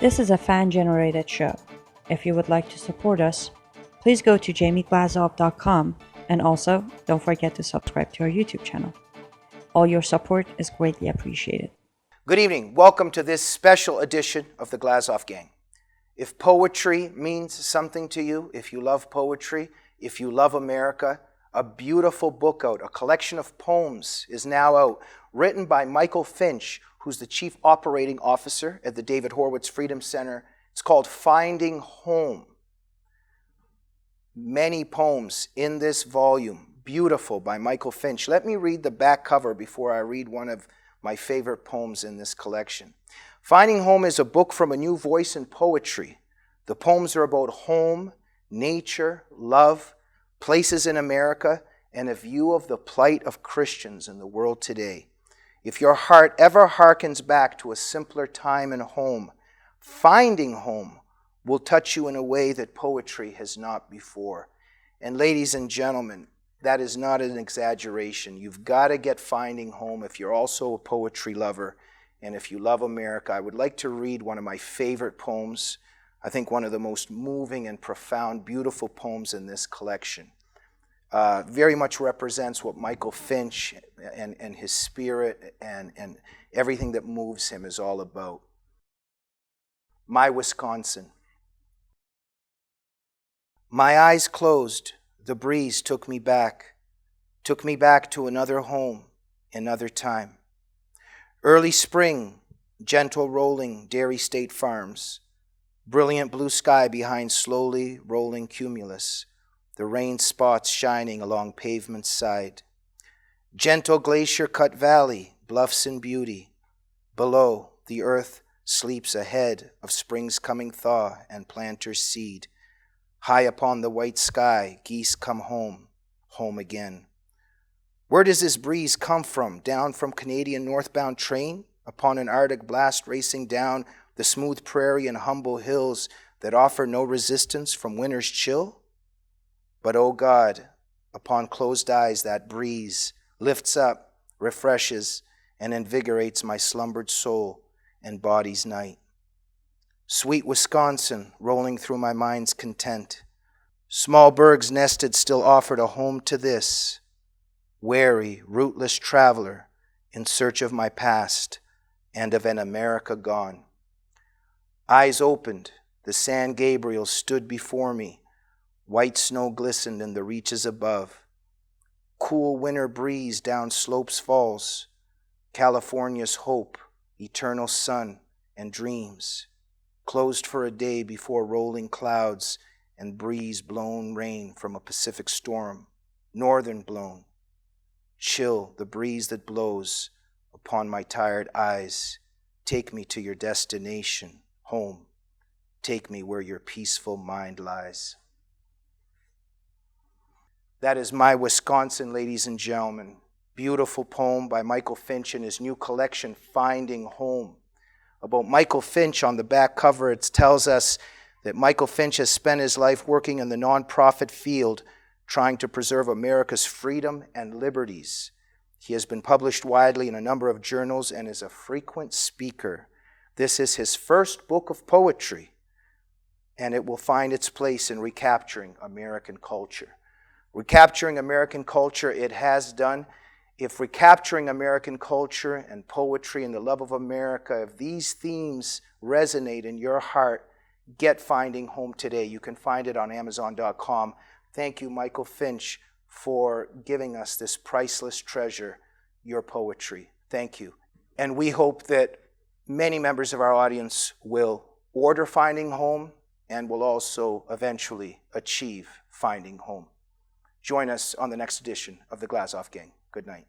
This is a fan-generated show. If you would like to support us, please go to jamieglazov.com, and also don't forget to subscribe to our YouTube channel. All your support is greatly appreciated. Good evening. Welcome to this special edition of the Glazov Gang. If poetry means something to you, if you love poetry, if you love America, a beautiful book out, a collection of poems is now out, written by Michael Finch, who's the Chief Operating Officer at the David Horowitz Freedom Center. It's called Finding Home. Many poems in this volume, beautiful, by Michael Finch. Let me read the back cover before I read one of my favorite poems in this collection. Finding Home is a book from a new voice in poetry. The poems are about home, nature, love, places in America, and a view of the plight of Christians in the world today. If your heart ever hearkens back to a simpler time and home, Finding Home will touch you in a way that poetry has not before. And ladies and gentlemen, that is not an exaggeration. You've got to get Finding Home if you're also a poetry lover. And if you love America, I would like to read one of my favorite poems. I think one of the most moving and profound, beautiful poems in this collection. Very much represents what Michael Finch and his spirit and everything that moves him is all about. My Wisconsin. My eyes closed, the breeze took me back to another home, another time. Early spring, gentle rolling dairy state farms, brilliant blue sky behind slowly rolling cumulus, the rain spots shining along pavement's side. Gentle glacier-cut valley, bluffs in beauty. Below, the earth sleeps ahead of spring's coming thaw and planter's seed. High upon the white sky, geese come home, home again. Where does this breeze come from? Down from Canadian northbound train? Upon an Arctic blast racing down the smooth prairie and humble hills that offer no resistance from winter's chill? But, oh God, upon closed eyes that breeze lifts up, refreshes, and invigorates my slumbered soul and body's night. Sweet Wisconsin rolling through my mind's content. Small bergs nested still offered a home to this. Wary, rootless traveler in search of my past and of an America gone. Eyes opened, the San Gabriel stood before me. White snow glistened in the reaches above. Cool winter breeze down slopes falls. California's hope, eternal sun, and dreams. Closed for a day before rolling clouds and breeze-blown rain from a Pacific storm, northern blown. Chill the breeze that blows upon my tired eyes. Take me to your destination, home. Take me where your peaceful mind lies. That is My Wisconsin, ladies and gentlemen. Beautiful poem by Michael Finch in his new collection, Finding Home. About Michael Finch on the back cover, it tells us that Michael Finch has spent his life working in the nonprofit field, trying to preserve America's freedom and liberties. He has been published widely in a number of journals and is a frequent speaker. This is his first book of poetry, and it will find its place in recapturing American culture. Recapturing American culture, it has done. If recapturing American culture and poetry and the love of America, if these themes resonate in your heart, get Finding Home today. You can find it on Amazon.com. Thank you, Michael Finch, for giving us this priceless treasure, your poetry. Thank you. And we hope that many members of our audience will order Finding Home and will also eventually achieve Finding Home. Join us on the next edition of the Glazov Gang. Good night.